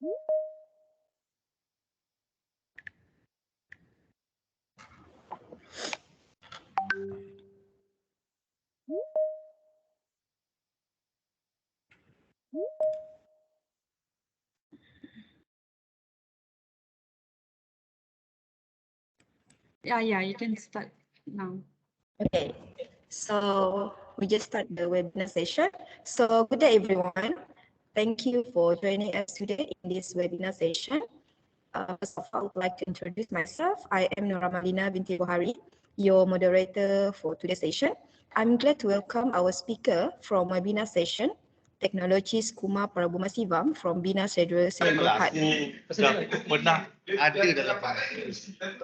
Yeah, you can start now. Okay, so we just start the webinar session. So good day, everyone. Thank you for joining us today in this webinar session. First of all, I would like to introduce myself. I am Nuramalina Binti Bohari, your moderator for today's session. I'm glad to welcome our speaker from webinar session, Technologist Kumar Parumasivam from Bina Federal Berhad.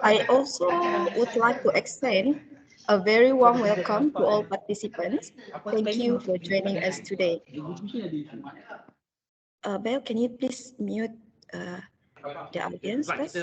I also would like to extend a very warm welcome to all participants. Thank you for joining us today. Bel, can you please mute the audience first?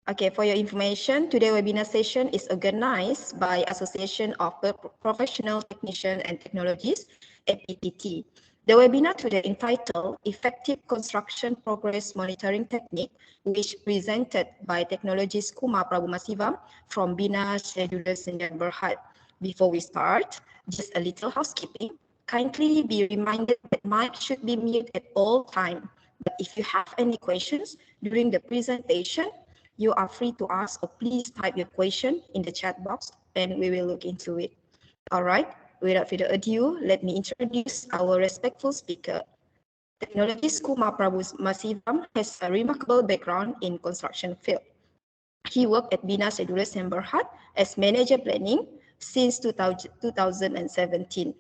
Okay, for your information, today's webinar session is organized by Association of Professional Technicians and Technologists, APTT. The webinar today entitled Effective Construction Progress Monitoring Technique, which presented by technologist Kumar Parumasivam from Bina Scheduler Sdn Berhad. Before we start, just a little housekeeping. Kindly be reminded that mic should be muted at all times. But if you have any questions during the presentation, you are free to ask or please type your question in the chat box and we will look into it. All right, without further ado, let me introduce our respectful speaker. Technologist Kumar Parumasivam has a remarkable background in construction field. He worked at Bina Scheduler Sdn Berhad as manager planning since 2017.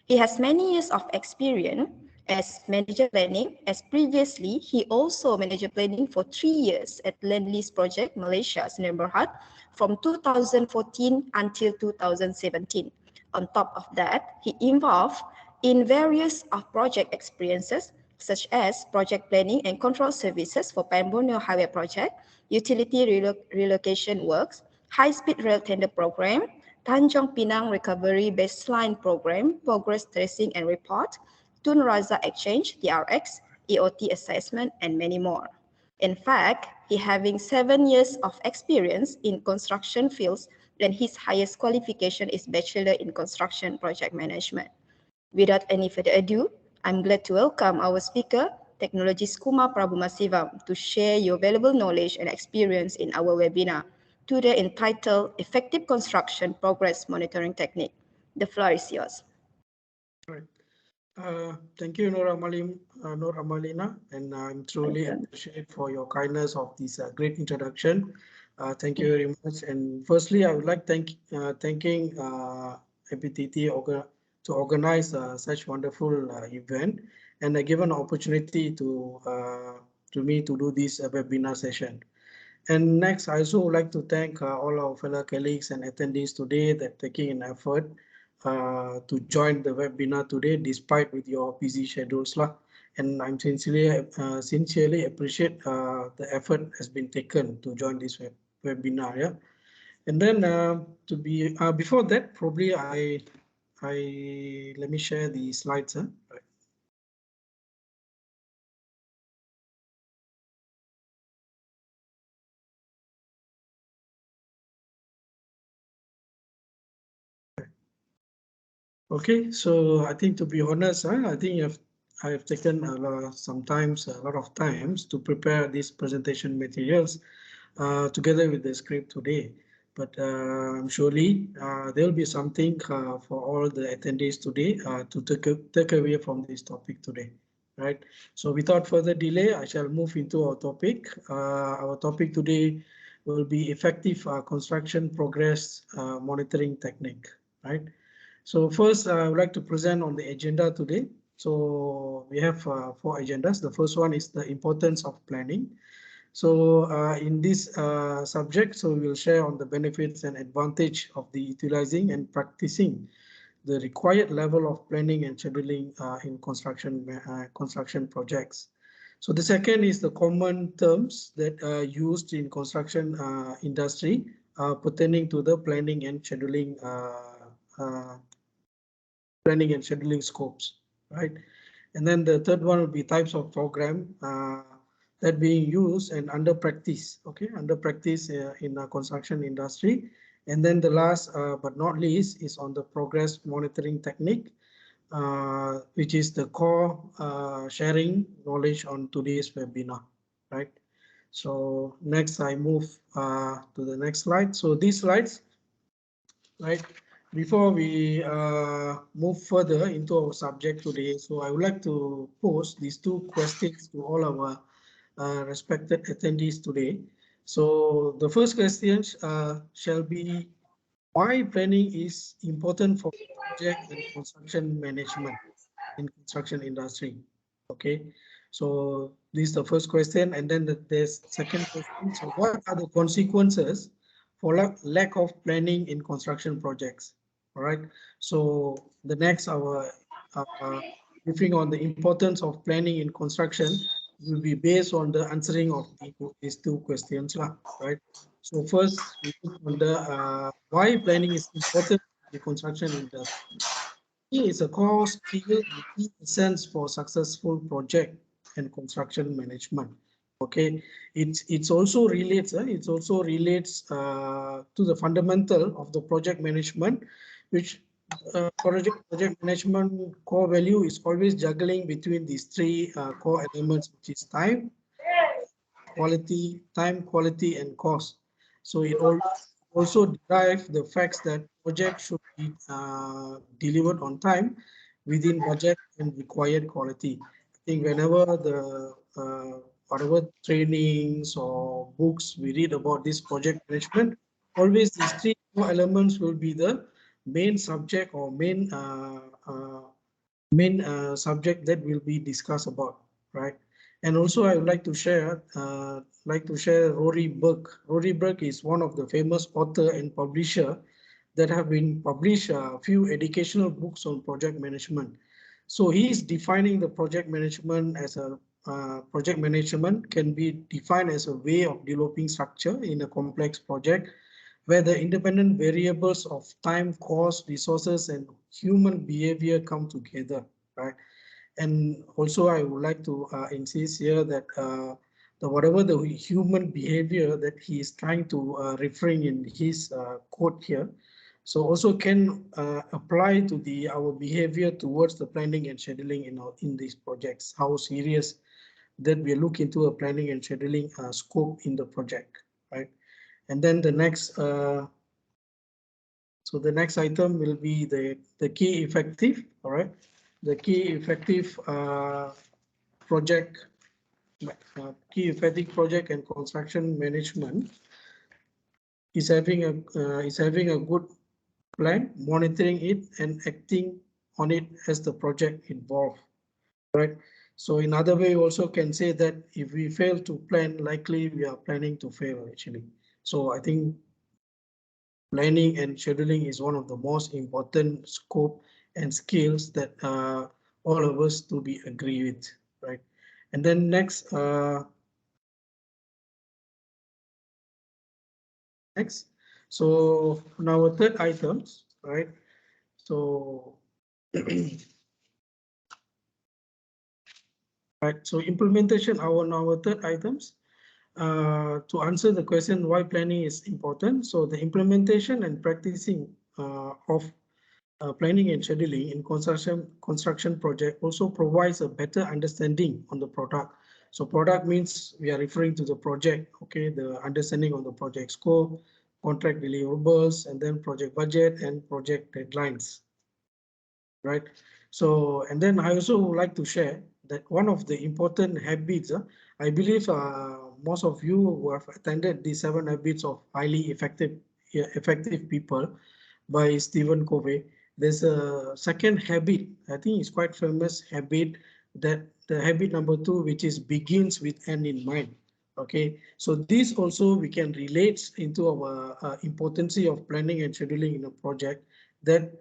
He has many years of experience as manager planning, as previously he also manager planning for 3 years at Land Lease Project Malaysia Sdn Berhad from 2014 until 2017. On top of that, he involved in various project experiences such as project planning and control services for Pembrone Highway Project, utility relocation works, high-speed rail tender program, Tanjung Pinang Recovery Baseline Program, Progress Tracing and Report, Tun Razak Exchange, TRX, EOT Assessment, and many more. In fact, he having 7 years of experience in construction fields, and his highest qualification is Bachelor in Construction Project Management. Without any further ado, I'm glad to welcome our speaker, Technologist Kumar Parumasivam, to share your valuable knowledge and experience in our webinar, today entitled Effective Construction Progress Monitoring Technique. The floor is yours. All right. Thank you, Nuramalina, and I'm truly appreciated for your kindness of this great introduction. Thank you very much. And firstly, I would like thanking APTT to organize such wonderful event and given opportunity to me to do this webinar session. And next, I also would like to thank all our fellow colleagues and attendees today that taking an effort to join the webinar today, despite with your busy schedules. And I'm sincerely appreciate the effort has been taken to join this webinar. Yeah. And then before that, probably let me share the slides. Right. Okay, so I think to be honest, I think I have taken a lot of times to prepare these presentation materials together with the script today. But surely there will be something for all the attendees today to take away from this topic today, right? So without further delay, I shall move into our topic. Our topic today will be effective construction progress monitoring technique, right? So first, I would like to present on the agenda today. So we have 4 agendas. The first one is the importance of planning. So in this subject, so we will share on the benefits and advantage of the utilizing and practicing the required level of planning and scheduling in construction projects. So the second is the common terms that are used in construction industry pertaining to the planning and scheduling planning and scheduling scopes, right? And then the third one will be types of program that being used and under practice, okay, under practice in the construction industry. And then the last but not least is on the progress monitoring technique, which is the core sharing knowledge on today's webinar, right? So next I move to the next slide. So these slides, right, before we move further into our subject today, so I would like to pose these two questions to all our respected attendees today. So the first question shall be, why planning is important for project and construction management in construction industry? Okay, so this is the first question, and then there's second question. So what are the consequences for lack of planning in construction projects? All right, so the next our briefing on the importance of planning in construction will be based on the answering of these two questions, right? So first, we look on the why planning is important in the construction industry. It is a core skill and key essence for successful project and construction management. Okay, it's also relates to the fundamental of the project management, which project management core value is always juggling between these three core elements, which is time, quality, and cost. So it also derive the facts that projects should be delivered on time, within budget, and required quality. I think whenever the whatever trainings or books we read about this project management, always these three core elements will be the main subject or main subject that will be discussed about, right? And also I would like to share Rory Burke. Rory Burke is one of the famous author and publisher that have been published a few educational books on project management. So he is defining the project management as a project management can be defined as a way of developing structure in a complex project where the independent variables of time, cost, resources, and human behavior come together, right? And also, I would like to insist here that whatever the human behavior that he is trying to referring in his quote here, so also can apply to our behavior towards the planning and scheduling in these projects. How serious that we look into a planning and scheduling scope in the project, right? And then the next. So the next item will be the key effective, all right? The key effective project, key effective project and construction management is having a good plan, monitoring it and acting on it as the project evolves, right? So in other way, also can say that if we fail to plan, likely we are planning to fail actually. So I think planning and scheduling is one of the most important scope and skills that all of us to be agree with, right? And then next, so now our third items, right? So, right. So implementation. Our third items. To answer the question why planning is important, so the implementation and practicing of planning and scheduling in construction project also provides a better understanding on the product. So product means we are referring to the project, okay, the understanding on the project scope, contract deliverables, and then project budget and project deadlines, right? So, and then I also would like to share that one of the important habits, I believe most of you who have attended the 7 habits of highly effective people by Stephen Covey. There's a second habit, I think it's quite famous habit, that the habit number 2, which is begins with end in mind. Okay, so this also we can relate into our importance of planning and scheduling in a project that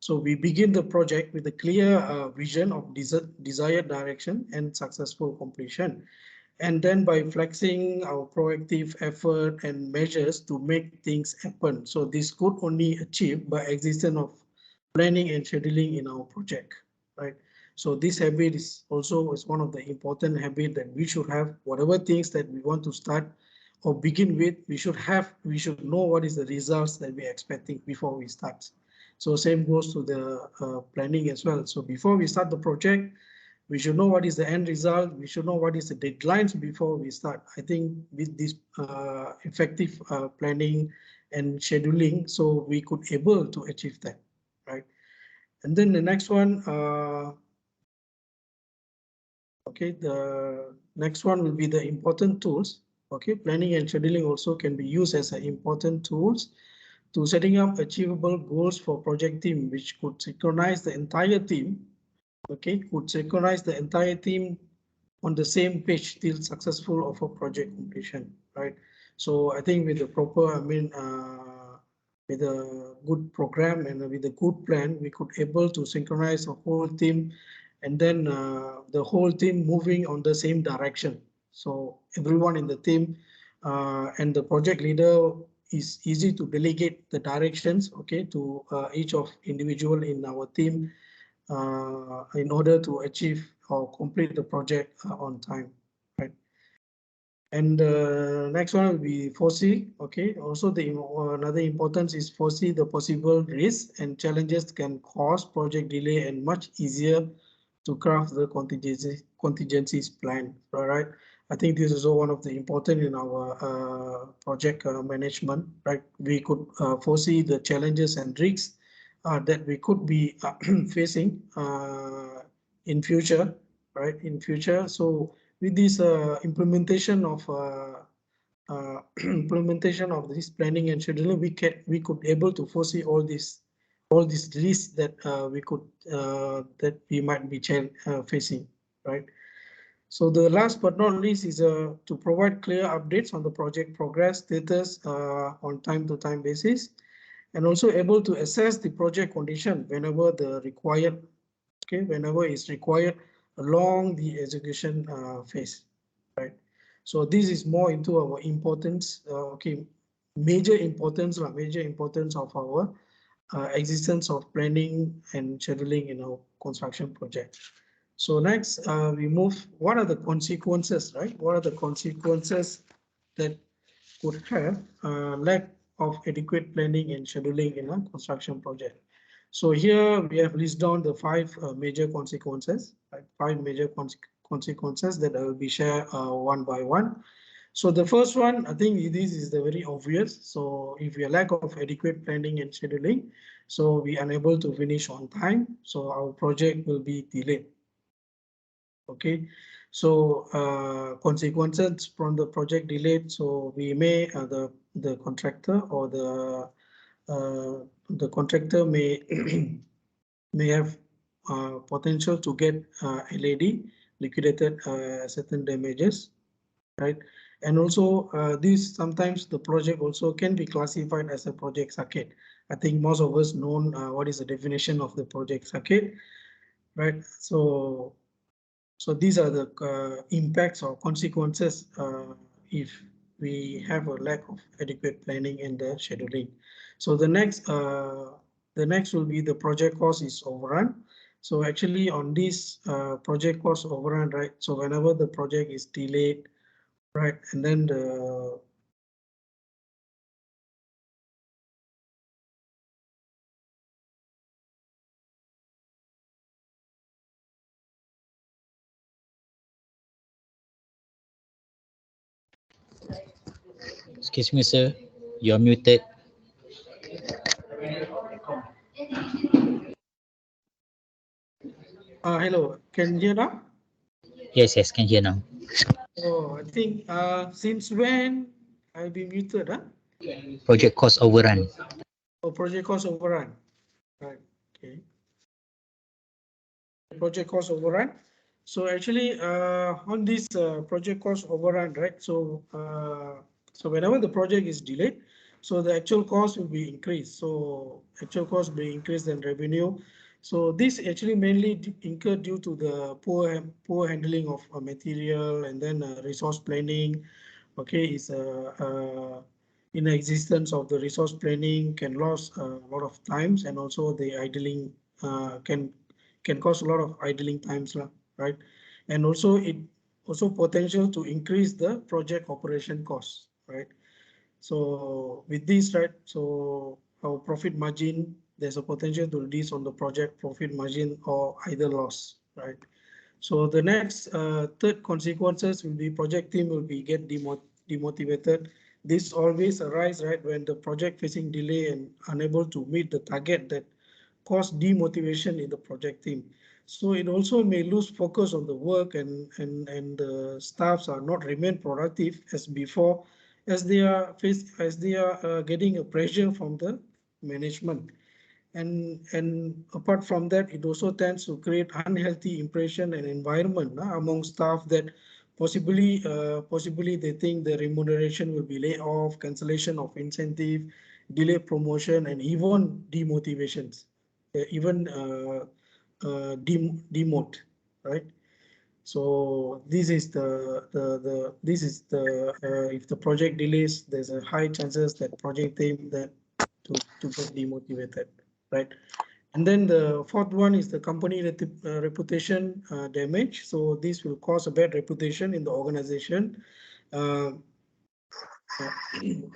so we begin the project with a clear vision of desired direction and successful completion. And then by flexing our proactive effort and measures to make things happen. So this could only achieve by existence of planning and scheduling in our project, right? So this habit is also one of the important habits that we should have. Whatever things that we want to start or begin with, we should know what is the results that we're expecting before we start. So same goes to the planning as well. So before we start the project, we should know what is the end result. We should know what is the deadlines before we start. I think with this effective planning and scheduling, so we could able to achieve that, right? And then the next one, okay, the next one will be the important tools. Okay, planning and scheduling also can be used as an important tools to setting up achievable goals for project team, which could synchronize the entire team. Okay, could synchronize the entire team on the same page till successful of a project completion, right? So I think with the proper, with a good program and with a good plan, we could able to synchronize the whole team, and then the whole team moving on the same direction. So everyone in the team and the project leader is easy to delegate the directions, okay, to each of individual in our team in order to achieve or complete the project on time, right? And next one will be foresee. Okay, also the another importance is foresee the possible risks and challenges can cause project delay, and much easier to craft the contingencies plan. All right, I think this is also one of the important in our project management. Right, we could foresee the challenges and risks that we could be facing in future. Right, in future. So with this implementation of implementation of this planning and scheduling, we could able to foresee all these risks that that we might be facing, right? So the last but not least is to provide clear updates on the project progress status on time-to-time basis, and also able to assess the project condition whenever the required, okay, whenever it's required along the execution phase, right? So this is more into our importance, okay, major importance of our existence of planning and scheduling in our construction project. So next, we move. What are the consequences, right? What are the consequences that could have lack of adequate planning and scheduling in a construction project? So here we have listed down the five major consequences, right? Five major consequences that I will be share one by one. So the first one, I think this is the very obvious. So if we lack of adequate planning and scheduling, so we are unable to finish on time, so our project will be delayed. Okay, so consequences from the project delayed. So we may the contractor or the contractor may may have potential to get LAD, liquidated certain damages, right? And also this sometimes the project also can be classified as a project circuit. I think most of us know what is the definition of the project circuit, right? So these are the impacts or consequences if we have a lack of adequate planning and the scheduling. So the next will be the project cost is overrun. So actually on this project cost overrun, right? So whenever the project is delayed, right, and then the Excuse me, sir. You're muted. hello, can you hear now? Yes, yes, can hear now. Oh, I think since when I've been muted, huh? Project cost overrun. Oh, project cost overrun. Right. Okay. Project cost overrun. So actually, on this project cost overrun, right? So so whenever the project is delayed, so the actual cost will be increased. So actual cost will be increased than revenue. So this actually mainly incurred due to the poor handling of material, and then resource planning. Okay, is existence of the resource planning can lose a lot of times, and also the idling can cause a lot of idling times, right? And also it also potential to increase the project operation costs, right? So with this, right, so our profit margin, there's a potential to reduce on the project profit margin or either loss, right? So the next third consequences will be project team will be get demotivated. This always arise, right, when the project facing delay and unable to meet the target that cause demotivation in the project team. So it also may lose focus on the work, and the staffs are not remain productive as before, as they are getting a pressure from the management. And apart from that, it also tends to create unhealthy impression and environment among staff that possibly they think the remuneration will be laid off, cancellation of incentive, delay promotion, and even demotivations, even demote, right? So this is if the project delays, there's a high chances that project team that to get demotivated, right? And then the fourth one is the company reputation damage. So this will cause a bad reputation in the organization uh,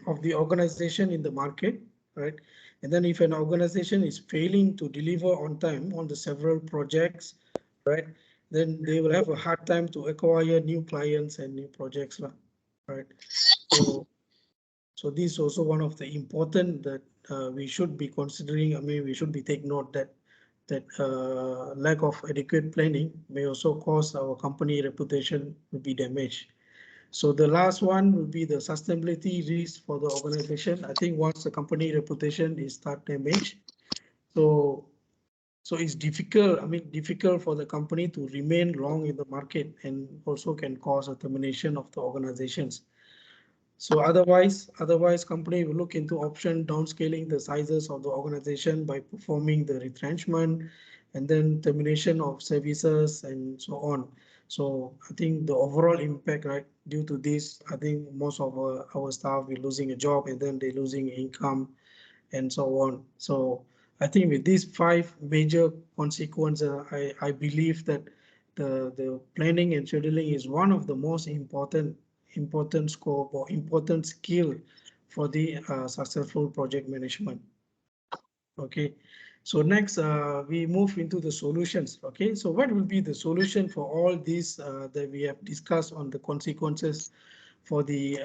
of the organization in the market, right? And then if an organization is failing to deliver on time on the several projects, right, then they will have a hard time to acquire new clients and new projects, right? So this is also one of the important that we should be considering. I mean, we should be take note that lack of adequate planning may also cause our company reputation to be damaged. So the last one will be the sustainability risk for the organization. I think once the company reputation is start damaged, so it's difficult. I mean, difficult for the company to remain long in the market, and also can cause a termination of the organizations. So otherwise company will look into option downscaling the sizes of the organization by performing the retrenchment and then termination of services and so on. So I think the overall impact, right, due to this, I think most of our staff will losing a job, and then they're losing income and so on. So I think with these 5 major consequences, I believe that the planning and scheduling is one of the most important scope or important skill for the successful project management. Okay, so next we move into the solutions. Okay, so what will be the solution for all these that we have discussed on the consequences for the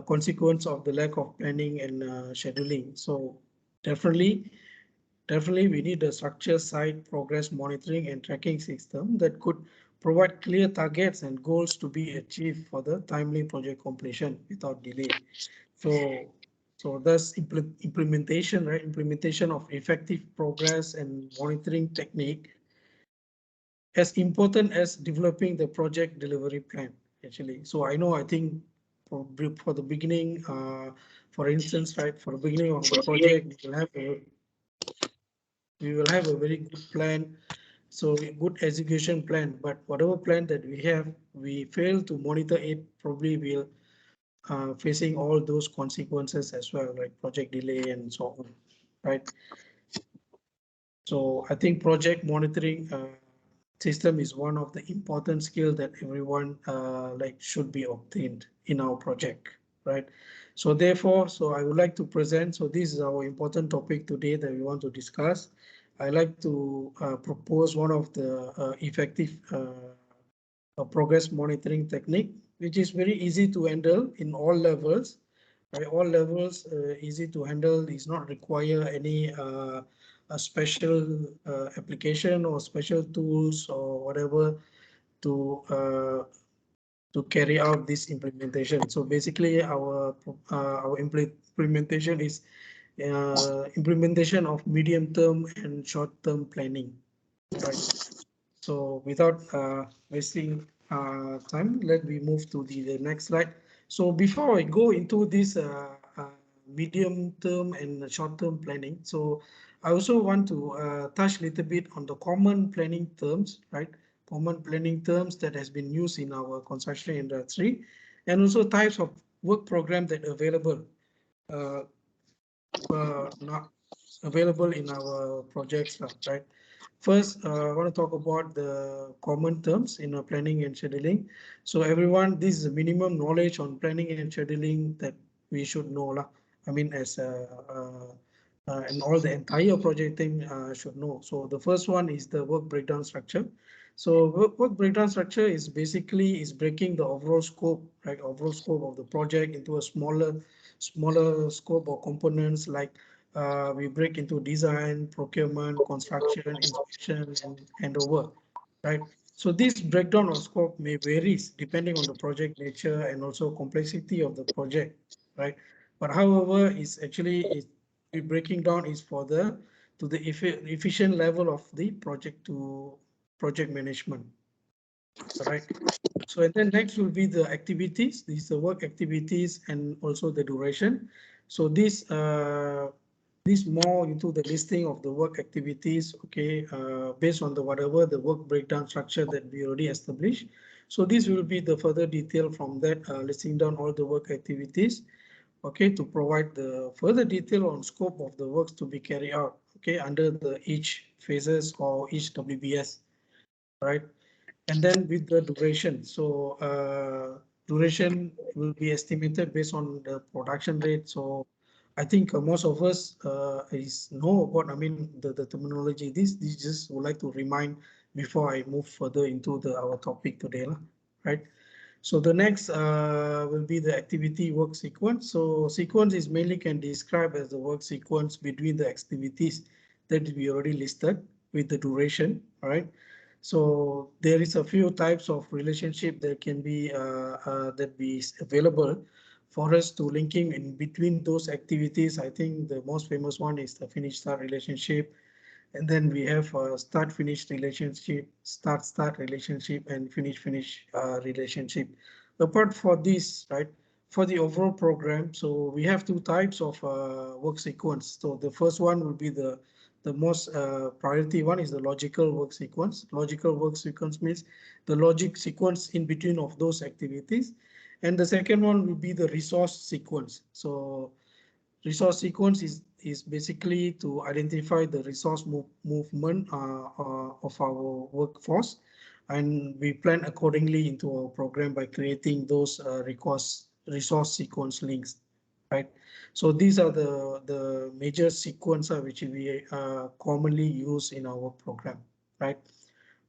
consequence of the lack of planning and scheduling? So definitely we need a structured site progress monitoring and tracking system that could provide clear targets and goals to be achieved for the timely project completion without delay. So thus implementation, right? Implementation of effective progress and monitoring technique as important as developing the project delivery plan, actually. So I think for the beginning, for instance, right, for the beginning of the project, we will have a very good plan, so a good execution plan, but whatever plan that we have, we fail to monitor it, probably will facing all those consequences as well, like project delay and so on, right? So I think project monitoring system is one of the important skill that everyone should be obtained in our project, right? So therefore, so I would like to present, so this is our important topic today that we want to discuss. I like to propose one of the effective progress monitoring technique, which is very easy to handle in all levels. Right, all levels easy to handle, is not require any a special application or special tools or whatever to carry out this implementation. So basically, our implementation is implementation of medium term and short term planning. Right. So without wasting time, let me move to the next slide. So before I go into this medium term and short term planning, so I also want to touch a little bit on the common planning terms, right? Common planning terms that has been used in our construction industry, and also types of work program that available, not available in our projects, right? First, I want to talk about the common terms in planning and scheduling. So everyone, this is a minimum knowledge on planning and scheduling that we should know lah. I mean, and all the entire project team should know. So the first one is the work breakdown structure. So work breakdown structure is basically breaking the overall scope, right? Overall scope of the project into a smaller scope or components, like we break into design, procurement, construction, inspection, and handover, right? So this breakdown of scope may varies depending on the project nature and also complexity of the project, right? But however, breaking down is for the efficient level of the project to project management, right? So and then next will be the activities. These are the work activities and also the duration. So this more into the listing of the work activities, okay, based on the whatever the work breakdown structure that we already established. So this will be the further detail from that, listing down all the work activities, okay, to provide the further detail on scope of the works to be carried out, okay, under the each phases or each WBS, right? And then with the duration, so duration will be estimated based on the production rate. So I think most of us know about, I mean, the terminology. This just would like to remind before I move further into our topic today, right? So the next will be the activity work sequence. So sequence is mainly can describe as the work sequence between the activities that we already listed with the duration, all right? So there is a few types of relationship that can be available for us to linking in between those activities. I think the most famous one is the finish start relationship, and then we have a start finish relationship, start relationship, and finish relationship. Apart for this, right, for the overall program, so we have two types of work sequence. So the first one will be the most priority one is the logical work sequence. Logical work sequence means the logic sequence in between of those activities. And the second one will be the resource sequence. So resource sequence is basically to identify the resource movement of our workforce, and we plan accordingly into our program by creating those resource sequence links, right? So these are the major sequence which we commonly use in our program, right?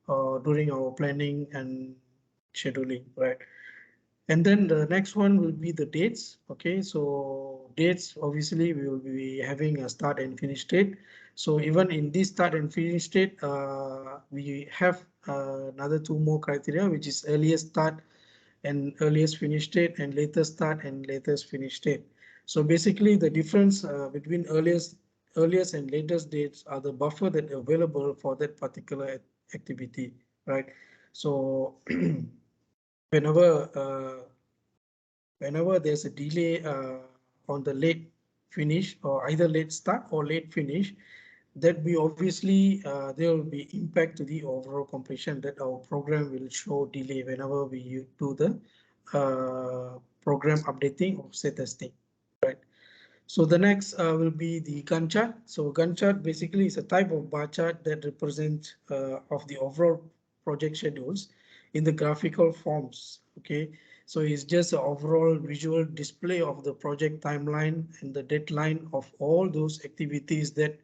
During our planning and scheduling, right? And then the next one will be the dates. Okay, so dates, obviously we will be having a start and finish date. So even in this start and finish date, we have another two more criteria, which is earliest start and earliest finish date, and latest start and latest finish date. So basically the difference between earliest and latest dates are the buffer that are available for that particular activity, right? So whenever there's a delay on the late finish, or either late start or late finish, that we obviously there will be impact to the overall completion, that our program will show delay whenever we do the program updating or set testing, right? So the next will be the Gantt chart. So Gantt chart basically is a type of bar chart that represents of the overall project schedules in the graphical forms. Okay, so it's just an overall visual display of the project timeline and the deadline of all those activities that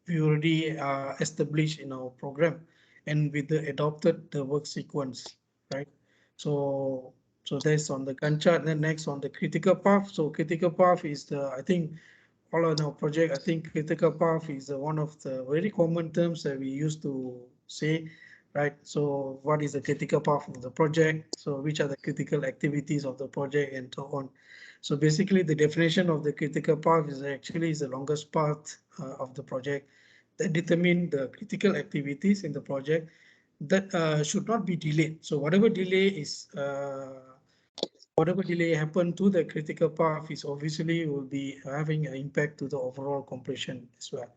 we already established in our program, and with the adopted the work sequence, right? So that's on the Gantt chart. Then next on the critical path. So critical path is I think all on our project, I think critical path is one of the very common terms that we used to say, right? So what is the critical path of the project? So which are the critical activities of the project and so on. So basically the definition of the critical path is actually the longest part of the project that determine the critical activities in the project that should not be delayed. So whatever delay happen to the critical path is obviously will be having an impact to the overall completion as well.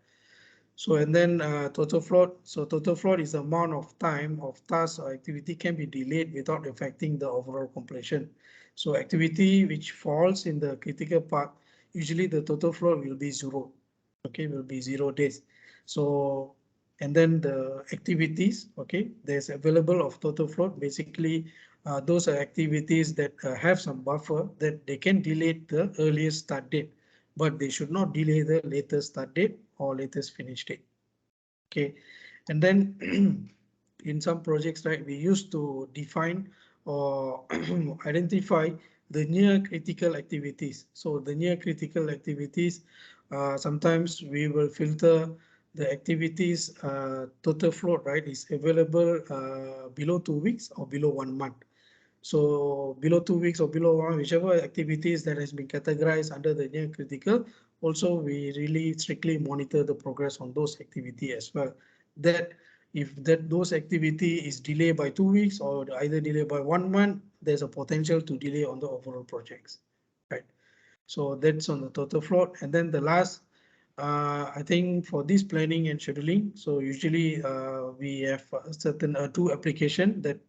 So and then total float. So total float is the amount of time of task or activity can be delayed without affecting the overall completion. So activity which falls in the critical part, usually the total float will be 0. Okay, will be 0 days. So, and then the activities, okay, there's available of total float. Basically, those are activities that have some buffer that they can delay the earliest start date, but they should not delay the latest start date or latest finish date. Okay, and then in some projects, right, we used to define or identify the near critical activities. So the near critical activities, sometimes we will filter the activities total float, right, is available below 2 weeks or below 1 month. So below 2 weeks or below 1, whichever activities that has been categorized under the near critical, also we really strictly monitor the progress on those activity as well. That if those activity is delayed by 2 weeks or either delayed by 1 month, there's a potential to delay on the overall projects, right? So that's on the total float. And then the last, I think for this planning and scheduling, so usually we have a certain two application that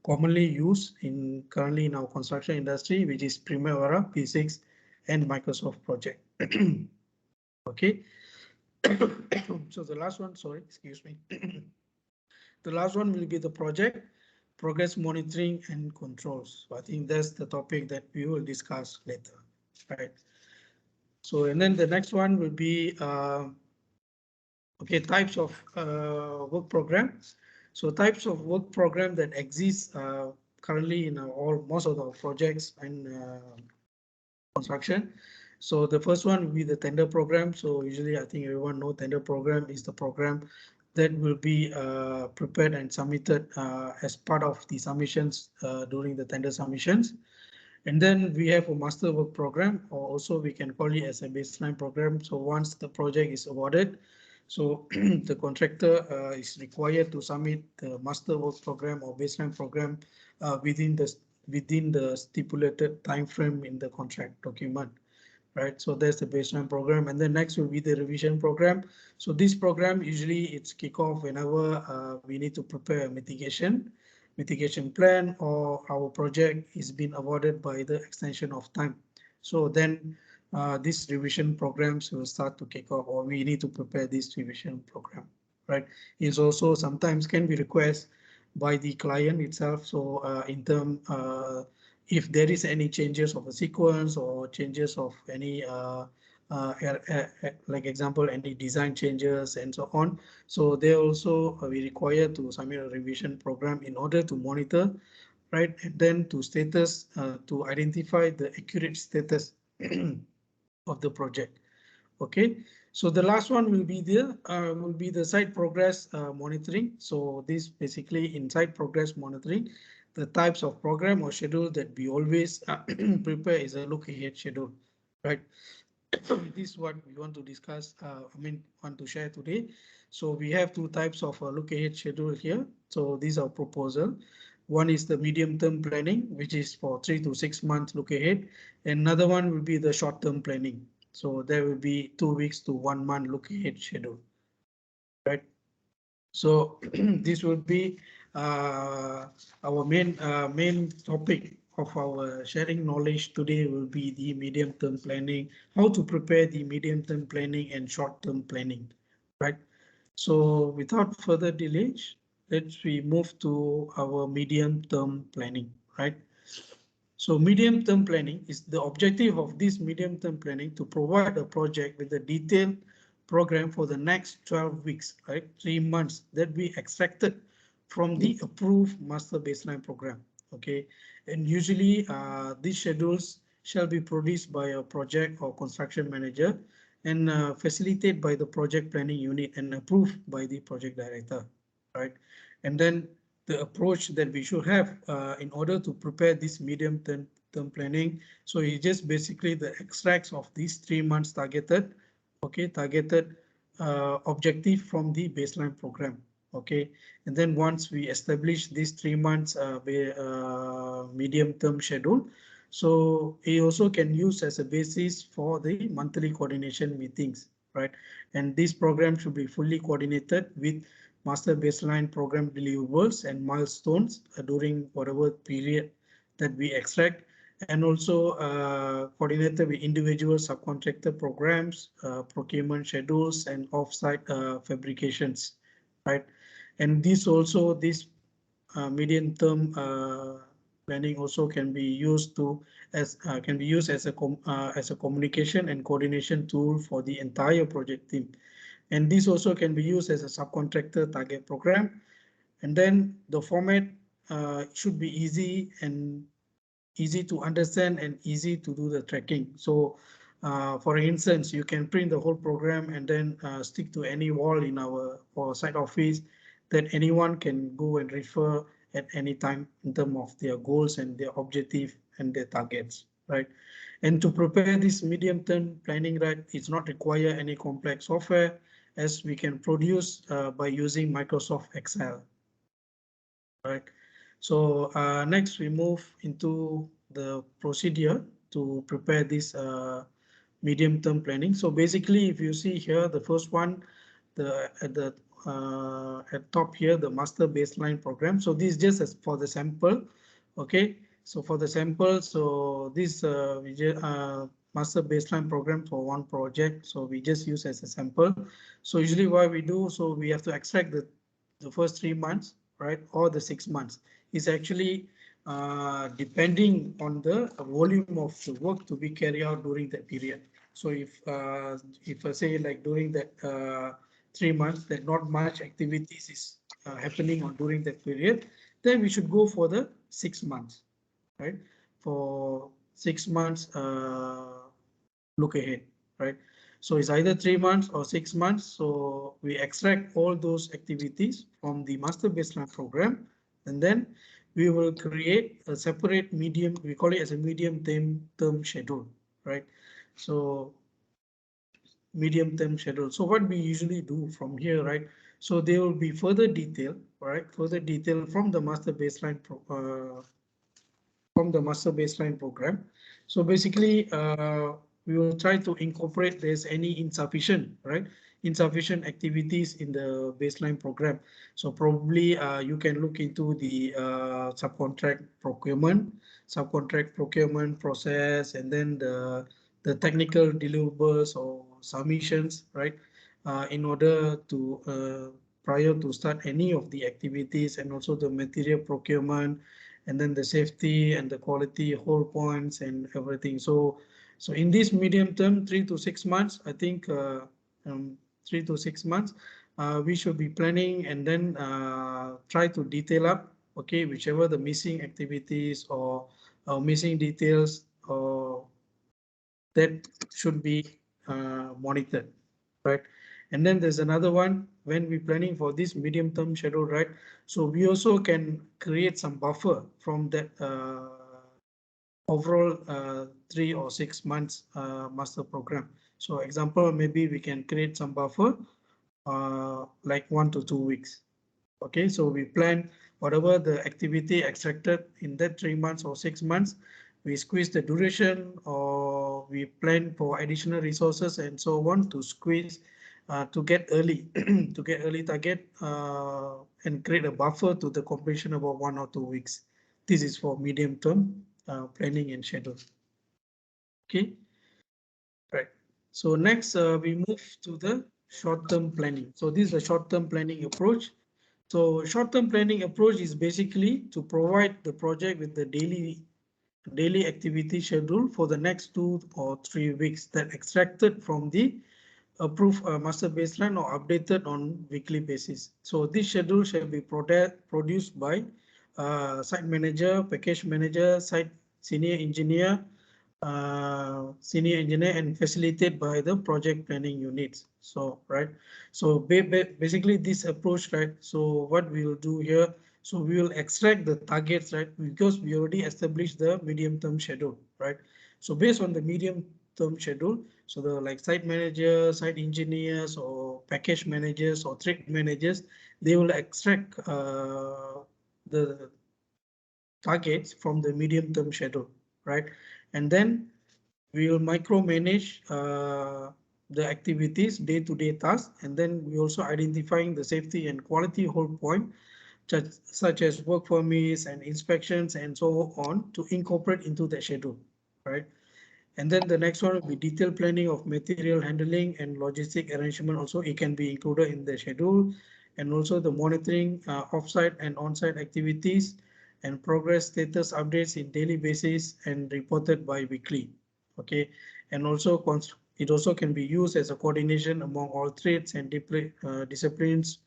commonly used in currently in our construction industry, which is Primavera, P6, and Microsoft Project. Okay. So the last one, sorry, excuse me. The last one will be the project progress monitoring and controls. So I think that's the topic that we will discuss later, right? So, and then the next one will be okay, types of work programs. So types of work program that exist currently in most of our projects and construction. So the first one will be the tender program. So usually I think everyone knows tender program is the program that will be prepared and submitted as part of the submissions during the tender submissions. And then we have a master work program, or also we can call it as a baseline program. So once the project is awarded, so the contractor is required to submit the master work program or baseline program within the stipulated time frame in the contract document, right? So that's the baseline program, and then next will be the revision program. So this program usually it's kick off whenever we need to prepare a mitigation plan or our project is being awarded by the extension of time. So then these revision programs will start to kick off, or we need to prepare this revision program, right? It's also sometimes can be requested by the client itself. So in term, if there is any changes of a sequence or changes of any like example, any design changes and so on. So they also be required to submit a revision program in order to monitor, right? And then to status, to identify the accurate status of the project. Okay, so the last one will be the site progress monitoring. So this basically in site progress monitoring, the types of program or schedule that we always prepare is a look ahead schedule, right? This is what we want to discuss, want to share today. So we have two types of look ahead schedule here. So these are proposal. One is the medium term planning, which is for 3 to 6 months look ahead. Another one will be the short term planning. So there will be 2 weeks to 1 month look ahead schedule, right? So this will be our main topic of our sharing knowledge today will be the medium term planning, how to prepare the medium term planning and short term planning, right? So without further delay, let's move to our medium term planning, right? So medium term planning is the objective of this medium term planning to provide a project with a detailed program for the next 12 weeks, right? 3 months that we extracted from the approved master baseline program. Okay, and usually these schedules shall be produced by a project or construction manager and facilitated by the project planning unit and approved by the project director, right? And then the approach that we should have in order to prepare this medium term planning. So it's just basically the extracts of these 3 months targeted, okay, objective from the baseline program. Okay, and then once we establish these 3 months medium term schedule, so it also can use as a basis for the monthly coordination meetings, right? And this program should be fully coordinated with master baseline program deliverables and milestones during whatever period that we extract. and also coordinated with individual subcontractor programs, procurement schedules, and offsite fabrications, right? And this medium-term planning also can be used as a communication and coordination tool for the entire project team. And this also can be used as a subcontractor target program. And then the format should be easy to understand and easy to do the tracking. So for instance, you can print the whole program and then stick to any wall in our site office that anyone can go and refer at any time in terms of their goals and their objective and their targets, right? And to prepare this medium-term planning, right, it's not require any complex software, as we can produce by using Microsoft Excel, right? So next we move into the procedure to prepare this medium-term planning. So basically, if you see here, the first one, at top here, the master baseline program. So this is just as for the sample, okay? So for the sample, so this master baseline program for one project. So we just use as a sample. So usually what we do, so we have to extract the first 3 months, right, or the 6 months. Is actually depending on the volume of the work to be carried out during that period. So if I say like during that 3 months, that not much activities is happening on during that period, then we should go for the 6 months, right? For 6 months, look ahead, right? So it's either 3 months or 6 months. So we extract all those activities from the master baseline program, and then we will create a separate medium. We call it as a medium term schedule, right? So medium-term schedule. So what we usually do from here, right? So there will be further detail, right? Further detail from the master baseline program. So basically, we will try to incorporate there's any insufficient, right? Insufficient activities in the baseline program. So probably you can look into the subcontract procurement process, and then the technical deliverables or submissions, right? In order to prior to start any of the activities, and also the material procurement, and then the safety and the quality whole points and everything. So in this medium term, 3 to 6 months, I think 3 to 6 months, we should be planning, and then try to detail up, okay, whichever the missing activities or missing details or that should be monitored, right? And then there's another one when we're planning for this medium-term schedule, right? So we also can create some buffer from that overall 3 or 6 months master program. So example, maybe we can create some buffer like 1 to 2 weeks. Okay, so we plan whatever the activity extracted in that 3 months or 6 months, we squeeze the duration, or we plan for additional resources and so on to squeeze to get early target and create a buffer to the completion about 1 or 2 weeks. This is for medium term planning and schedule. Okay, right. So next we move to the short term planning. So this is the short term planning approach. So short-term planning approach is basically to provide the project with the daily activity schedule for the next 2 or 3 weeks that extracted from the approved master baseline or updated on weekly basis. So this schedule shall be produced by site manager, package manager, site senior engineer, and facilitated by the project planning units. So right, so basically this approach, right? So what we will do here, so we will extract the targets, right? Because we already established the medium-term schedule, right? So based on the medium-term schedule, so the like site managers, site engineers, or package managers or trade managers, they will extract the targets from the medium-term schedule, right? And then we will micromanage the activities, day-to-day tasks, and then we also identifying the safety and quality whole point such as work permits and inspections and so on to incorporate into the schedule, right? And then the next one will be detailed planning of material handling and logistic arrangement. Also, it can be included in the schedule, and also the monitoring offsite and onsite activities and progress status updates in daily basis and reported bi-weekly. Okay, and also it also can be used as a coordination among all trades and disciplines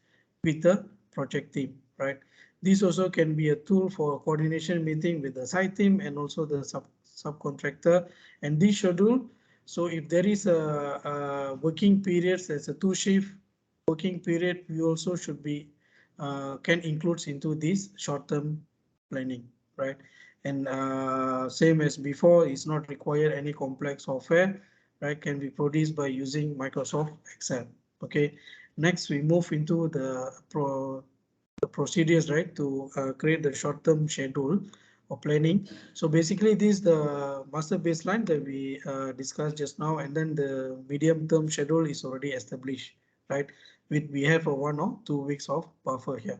with the project team, right? This also can be a tool for a coordination meeting with the site team and also the subcontractor. And this schedule, so if there is a working periods, there's a 2-shift working period, we also should be can include into this short-term planning, right? And same as before, it's not required any complex software, right? Can be produced by using Microsoft Excel. Okay. Next, we move into the procedures, right, to create the short-term schedule or planning. So basically, this is the master baseline that we discussed just now, and then the medium-term schedule is already established, right? We have a 1 or 2 weeks of buffer here,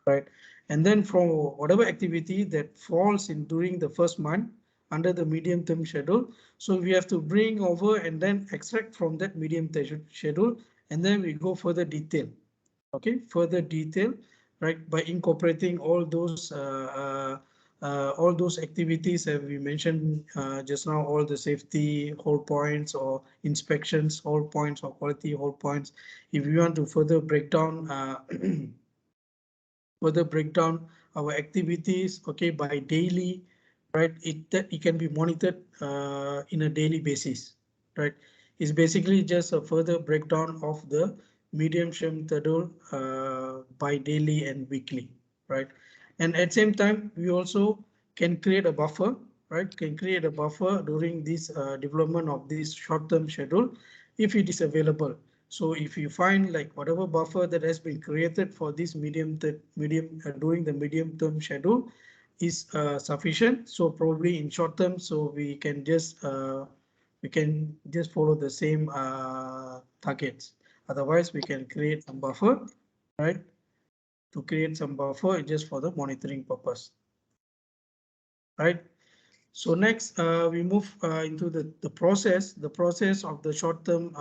right? And then from whatever activity that falls in during the first month under the medium-term schedule, so we have to bring over and then extract from that medium-term schedule, and then we go further detail. Okay, further detail, right, by incorporating all those activities that we mentioned just now, all the safety hold points or inspections hold points or quality hold points. If we want to further break down our activities, okay, by daily, right, it can be monitored in a daily basis, right? It's basically just a further breakdown of the medium-term schedule by daily and weekly, right? And at the same time, we also can create a buffer, right? Can create a buffer during this development of this short-term schedule if it is available. So if you find like whatever buffer that has been created for this during the medium term schedule is sufficient. So probably in short term, so we can just follow the same targets. Otherwise, we can create some buffer, right? To create some buffer just for the monitoring purpose, right? So next, we move into the process of the short-term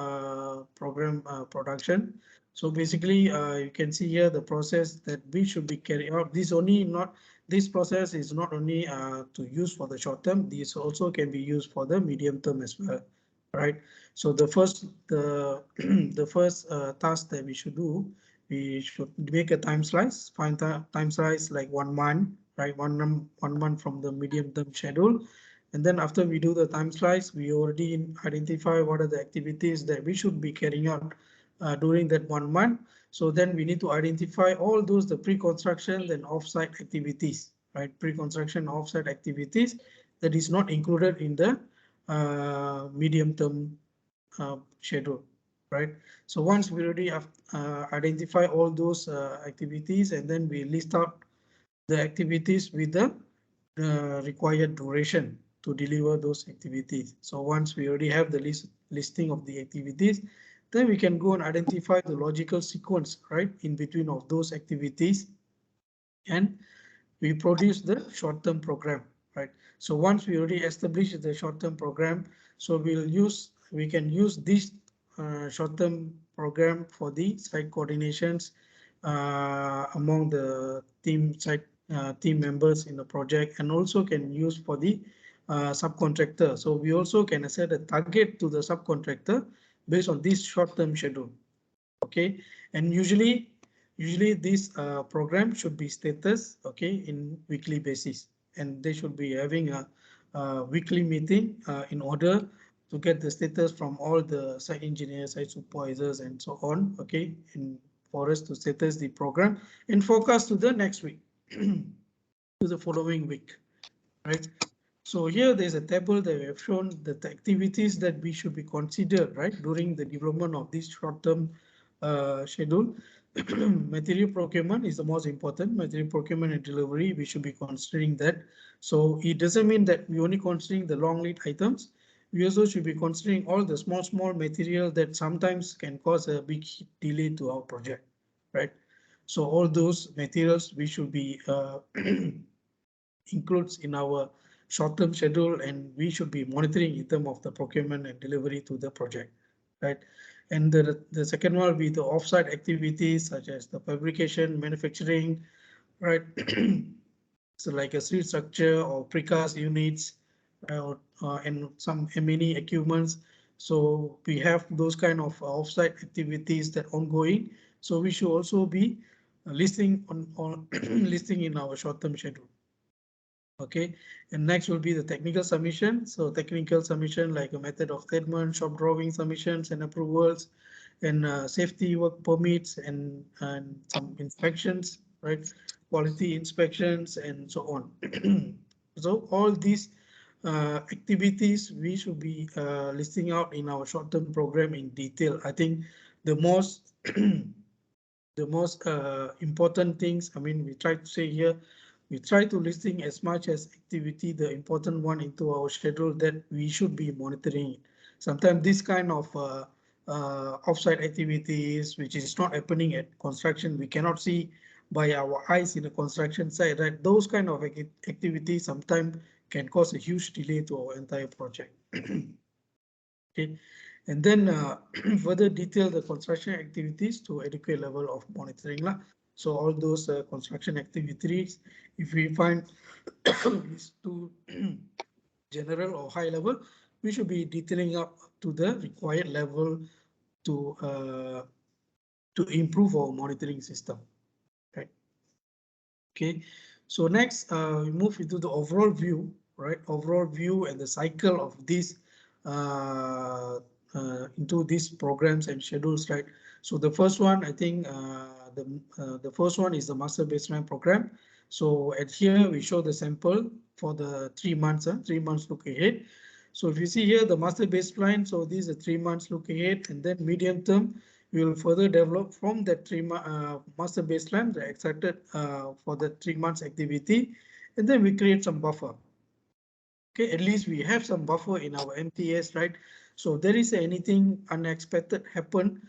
program production. So basically, you can see here the process that we should be carrying out. This process is not only to use for the short term. This also can be used for the medium term as well, right? So the first task that we should do, we should make a time slice. Find time slice like 1 month. Right, one month from the medium term schedule. And then after we do the time slice, we already identify what are the activities that we should be carrying out during that 1 month. So then we need to identify all those, the pre-construction and offsite activities, right? Pre-construction offsite activities that is not included in the medium term schedule, right? So once we already have identify all those activities, and then we list out the activities with the required duration to deliver those activities. So once we already have the listing of the activities, then we can go and identify the logical sequence, right, in between of those activities, and we produce the short-term program, right? So once we already establish the short-term program, so we can use this short-term program for the site coordinations among the team members in the project, and also can use for the subcontractor. So we also can set a target to the subcontractor based on this short-term schedule. Okay, and usually this program should be status, okay, in weekly basis, and they should be having a weekly meeting in order to get the status from all the site engineers, site supervisors, and so on. Okay, and for us to status the program and forecast to the next week, to the following week, right? So here there's a table that we have shown that the activities that we should be considered, right, during the development of this short-term schedule. Material procurement is the most important. Material procurement and delivery, we should be considering that. So it doesn't mean that we only considering the long lead items. We also should be considering all the small material that sometimes can cause a big delay to our project, right? So all those materials we should be includes in our short-term schedule, and we should be monitoring in terms of the procurement and delivery to the project, right? And the second one will be the offsite activities such as the fabrication, manufacturing, right? So like a street structure or precast units and some M&E equipments. So we have those kind of offsite activities that ongoing. So we should also be listing on listing in our short-term schedule. Okay, and next will be the technical submission. So technical submission like a method of statement, shop drawing submissions and approvals, and safety work permits and some inspections, right? Quality inspections and so on. So all these activities we should be listing out in our short-term program in detail. I think the most the most important things, I mean, we try to say here, we try to listing as much as activity, the important one into our schedule that we should be monitoring. Sometimes this kind of offsite activities, which is not happening at construction, we cannot see by our eyes in the construction site, right? Those kind of activities sometimes can cause a huge delay to our entire project. Okay. And then further detail the construction activities to adequate level of monitoring. So all those construction activities, if we find is too general or high level, we should be detailing up to the required level to improve our monitoring system. Right. Okay. So next we move into the overall view, right? Overall view and the cycle of this into these programs and schedules, right? So the first one, I think the first one is the master baseline program. So at here we show the sample for the 3 months, 3 months look ahead. So if you see here the master baseline, so these are 3 months look ahead, and then medium term we will further develop from that master baseline the extracted for the 3 months activity, and then we create some buffer. Okay, at least we have some buffer in our MTS, right? So there is anything unexpected happen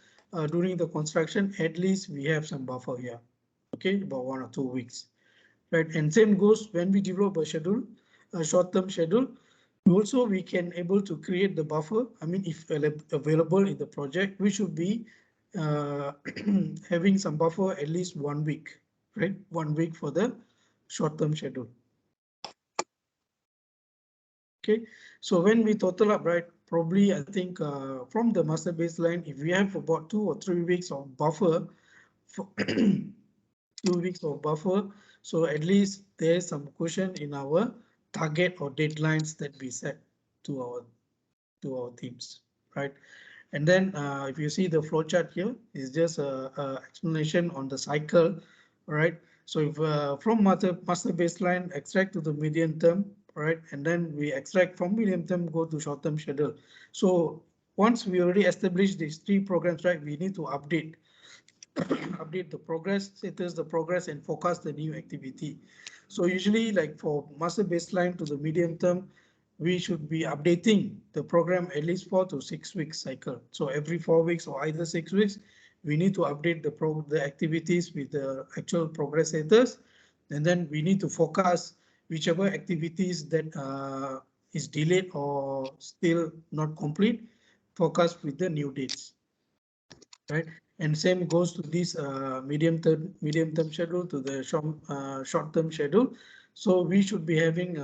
during the construction, at least we have some buffer here. Okay, about 1 or 2 weeks, right? And same goes when we develop a schedule, a short-term schedule. Also, we can able to create the buffer. I mean, if available in the project, we should be having some buffer at least 1 week, right? 1 week for the short-term schedule. Okay, so when we total up, right, probably I think from the master baseline, if we have about 2 or 3 weeks of buffer, for 2 weeks of buffer, so at least there's some cushion in our target or deadlines that we set to our teams, right? And then if you see the flow chart here, is just a explanation on the cycle, right? So if from master baseline extract to the medium term, right, and then we extract from medium term go to short term schedule. So once we already established these 3 programs, right, we need to update update the progress status, the progress, and forecast the new activity. So usually, like for master baseline to the medium term, we should be updating the program at least 4 to 6 weeks cycle. So every 4 weeks or either 6 weeks, we need to update the activities with the actual progress status, and then we need to forecast whichever activities that is delayed or still not complete, forecast with the new dates, right? And same goes to this medium term schedule to the short term schedule. So we should be having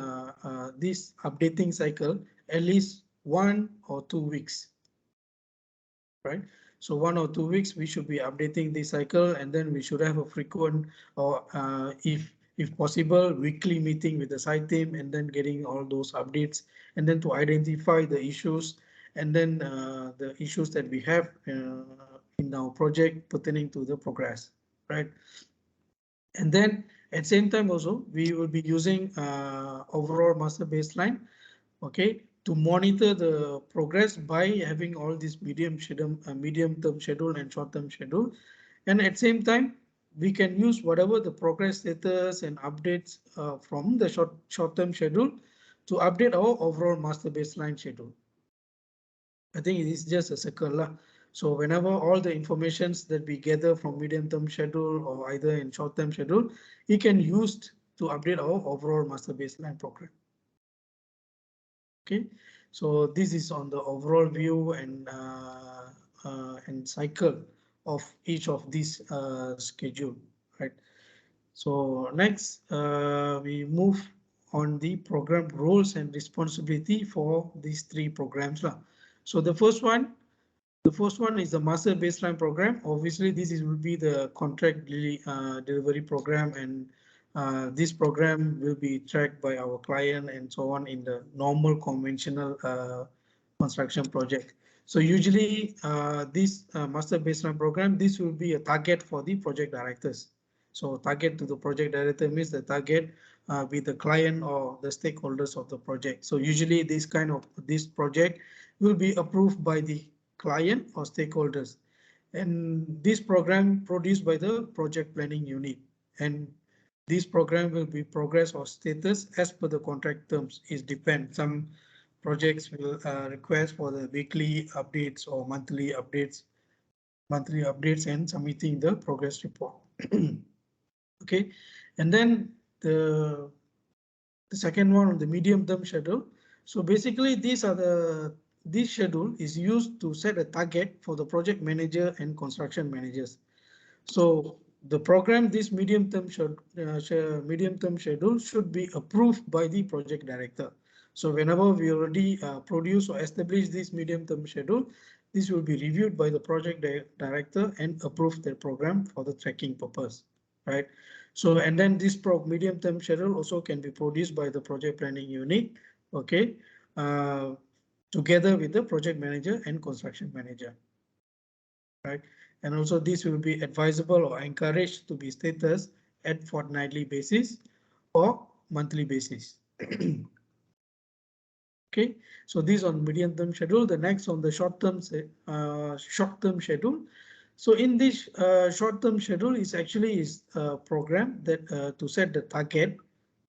this updating cycle at least 1 or 2 weeks, right? So 1 or 2 weeks we should be updating this cycle, and then we should have a frequent or if possible weekly meeting with the site team, and then getting all those updates, and then to identify the issues, and then the issues that we have in our project pertaining to the progress, right? And then at same time also we will be using overall master baseline, okay, to monitor the progress by having all this medium term schedule and short term schedule. And at same time we can use whatever the progress status and updates from the short term schedule to update our overall master baseline schedule. I think it is just a circle. So whenever all the informations that we gather from medium-term schedule or either in short-term schedule, it can use to update our overall master baseline program. Okay, so this is on the overall view and cycle of each of these schedule, right? So next, we move on the program roles and responsibility for these three programs. So the first one is the master baseline program. Obviously, will be the contract delivery program, and this program will be tracked by our client and so on in the normal conventional construction project. So usually this master baseline program, this will be a target for the project directors. So target to the project director means the target with the client or the stakeholders of the project. So usually this project will be approved by the client or stakeholders. And this program produced by the project planning unit. And this program will be progress or status as per the contract terms. It depends. Some projects will request for the weekly updates or monthly updates and submitting the progress report. Okay, and then the second one on the medium term schedule. So basically this schedule is used to set a target for the project manager and construction managers. So the program, this medium term schedule should be approved by the project director. So whenever we already produce or establish this medium term schedule, this will be reviewed by the project director and approve the program for the tracking purpose, right? So and then this medium term schedule also can be produced by the project planning unit, okay, together with the project manager and construction manager, right? And also this will be advisable or encouraged to be status at fortnightly basis or monthly basis. Okay, so this on medium term schedule. The next on the short term schedule. So in this short term schedule is actually a program that to set the target,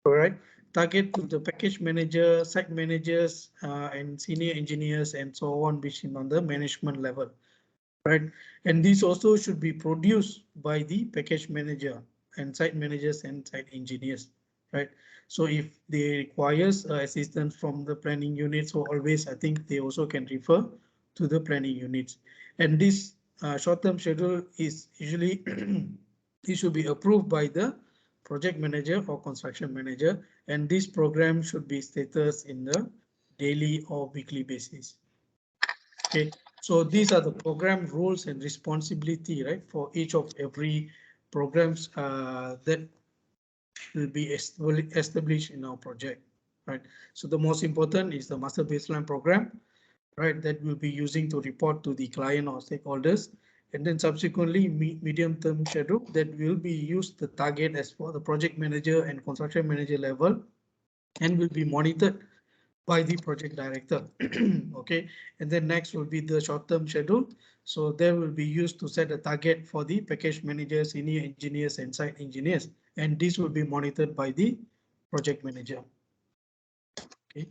all right, target to the package manager, site managers, and senior engineers and so on, which is on the management level. Right, and this also should be produced by the package manager and site managers and site engineers, right? So if they requires assistance from the planning unit, so always I think they also can refer to the planning units. And this short-term schedule is usually it should be approved by the project manager or construction manager, and this program should be status in the daily or weekly basis. Okay, so these are the program roles and responsibility, right, for each of every programs that will be established in our project, right? So the most important is the master baseline program, right, that we'll be using to report to the client or stakeholders, and then subsequently medium term schedule that will be used the target as for the project manager and construction manager level, and will be monitored by the project director. Okay, and then next will be the short-term schedule. So they will be used to set a target for the package managers, senior engineers and site engineers, and this will be monitored by the project manager. Okay,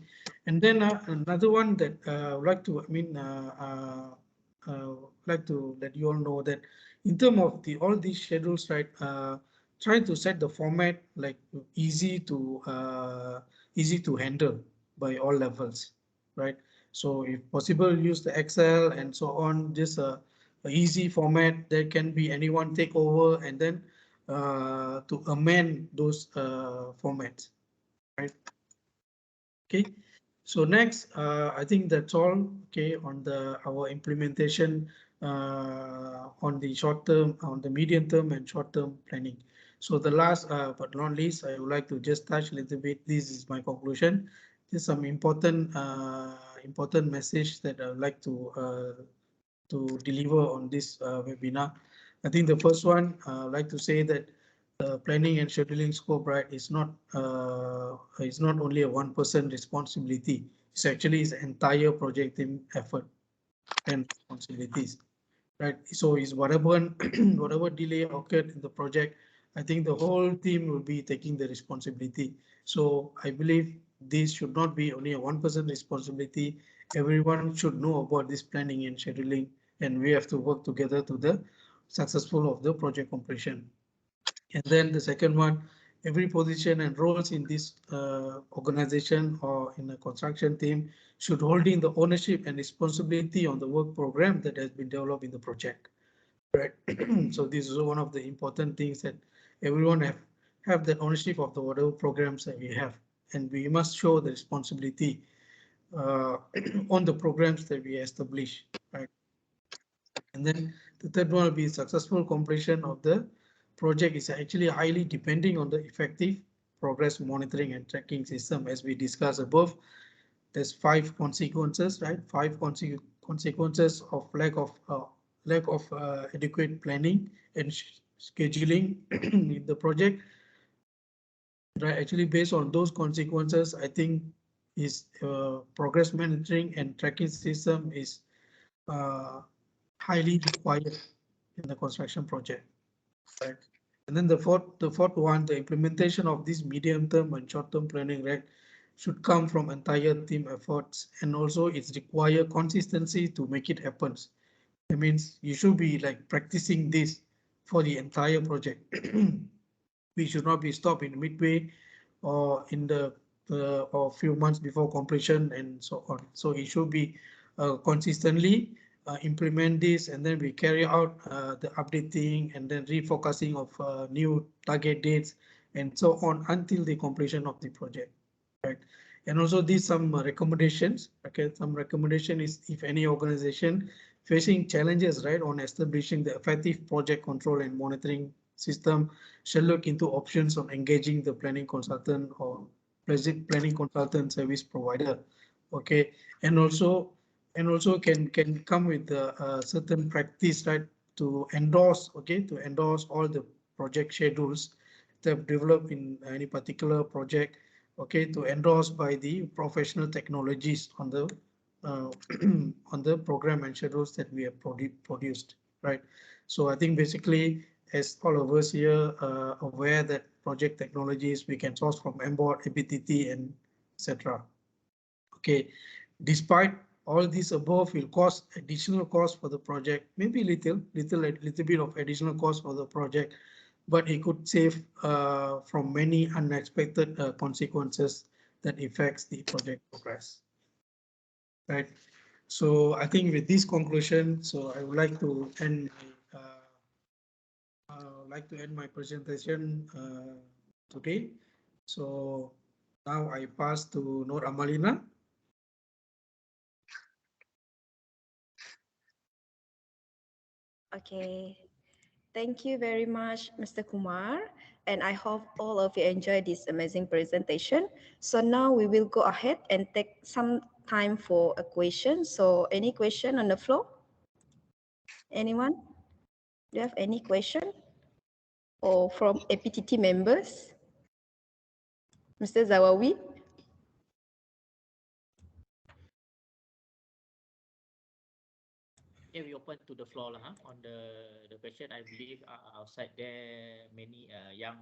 and then another one that I would like to, like to let you all know that in terms of all these schedules, right, try to set the format like easy to handle by all levels, right? So if possible, use the Excel and so on, just a easy format that can be anyone take over and then to amend those formats, right? Okay, so next, I think that's all. Okay, on our implementation on the short term, on the medium term and short term planning. So the last but not least, I would like to just touch a little bit. This is my conclusion. There's some important message that I would like to deliver on this webinar. I think the first one, I'd like to say that planning and scheduling scope, right, is not only a one-person responsibility. It's actually an entire project team effort and responsibilities, right? So is whatever delay occurred in the project, I think the whole team will be taking the responsibility. So I believe this should not be only a one-person responsibility. Everyone should know about this planning and scheduling and we have to work together to the successful of the project completion. And then the second one, every position and roles in this organization or in a construction team should hold in the ownership and responsibility on the work program that has been developed in the project. Right. So this is one of the important things that everyone have that ownership of the whatever programs that we have, and we must show the responsibility on the programs that we establish. Right. And then the third one will be successful completion of the project is actually highly depending on the effective progress monitoring and tracking system. As we discussed above, there's 5 consequences, right? 5 consequences of lack of adequate planning and scheduling in the project. Right, actually, based on those consequences, I think is progress monitoring and tracking system is highly required in the construction project. Right. And then the fourth one, the implementation of this medium-term and short-term planning, right, should come from entire team efforts, and also it's require consistency to make it happen. That means you should be like practicing this for the entire project. We should not be stopped in midway or in the or few months before completion and so on. So it should be consistently implement this, and then we carry out the updating and then refocusing of new target dates and so on until the completion of the project. Right. And also these some recommendations. Okay, some recommendation is if any organization facing challenges, right, on establishing the effective project control and monitoring system, shall look into options on engaging the planning consultant or planning consultant service provider. Okay, and also can come with a certain practice, right, to endorse. Okay, to endorse all the project schedules that have developed in any particular project. Okay, to endorse by the professional technologies on the on the program and schedules that we have produced, right? So I think basically, as all of us here aware that project technologies we can source from MBOT, APTT, and etc. Okay, despite all this above will cost additional cost for the project, maybe little bit of additional cost for the project, but it could save from many unexpected consequences that affects the project progress. Right. So I think with this conclusion, so I would like to end my presentation today. So now I pass to Nuramalina. Okay. Thank you very much, Mr. Kumar. And I hope all of you enjoyed this amazing presentation. So now we will go ahead and take some time for a question. So any question on the floor? Anyone? Do you have any question? Or from APTT members? Mr. Zawawi? Yeah, we open to the floor lah. On the question, I believe outside there many young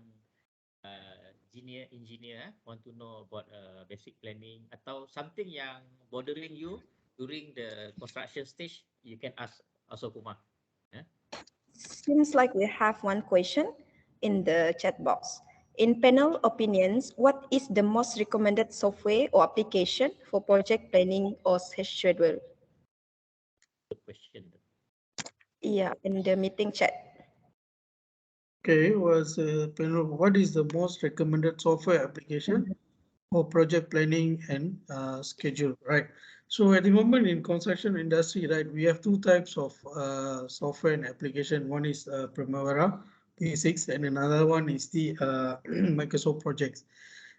junior engineer want to know about basic planning atau something yang bothering you during the construction stage. You can ask also Kumar. Seems like we have one question in the chat box. In panel opinions, what is the most recommended software or application for project planning or schedule? Good question. Yeah, in the meeting chat. Okay, what is the most recommended software application for project planning and schedule, right? So at the moment in construction industry, right, we have two types of software and application. One is Primavera P6 and another one is the Microsoft Projects.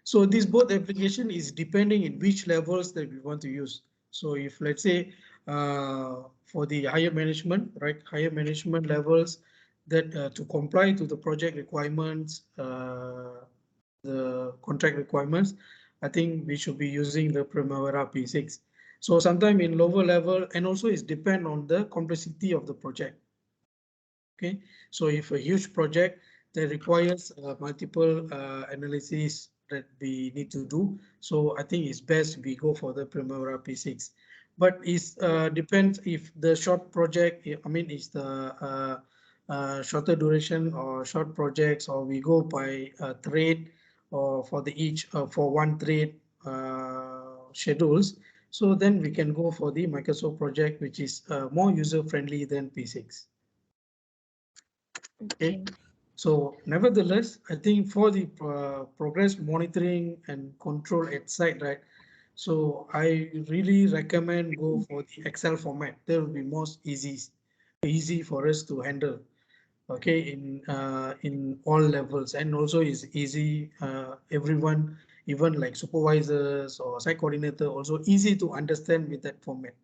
So this both application is depending in which levels that we want to use. So if let's say for the higher management, right, higher management levels that to comply to the project requirements, the contract requirements, I think we should be using the Primavera P6. So sometime in lower level, and also it's depend on the complexity of the project. Okay, so if a huge project that requires multiple analysis that we need to do, so I think it's best we go for the Primavera P6. but it depends if the short project, I mean, is the shorter duration or short projects, or we go by trade, or for the each for one trade schedules. So then we can go for the Microsoft project, which is more user friendly than P6. Okay. So nevertheless, I think for the progress monitoring and control at site, right? So I really recommend go for the Excel format. That will be most easy for us to handle. Okay, in all levels, and also is easy. Everyone, even like supervisors or site coordinator, also easy to understand with that format.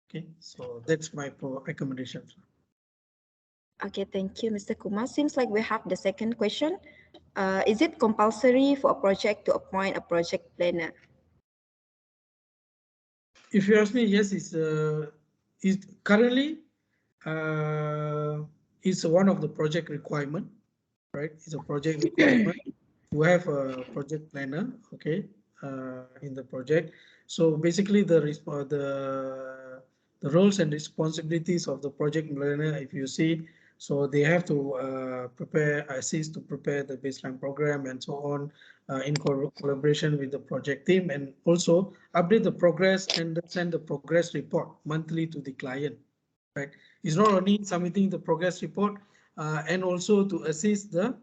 Okay, so that's my recommendation. Okay, thank you, Mr. Kumar. Seems like we have the second question. Is it compulsory for a project to appoint a project planner? If you ask me, yes, it's currently it's one of the project requirement, right? It's a project requirement to have a project planner, okay, in the project. So basically, the roles and responsibilities of the project planner, if you see, so they have to assist to prepare the baseline program and so on, in collaboration with the project team, and also update the progress and send the progress report monthly to the client, right? It's not only submitting the progress report, and also to assist the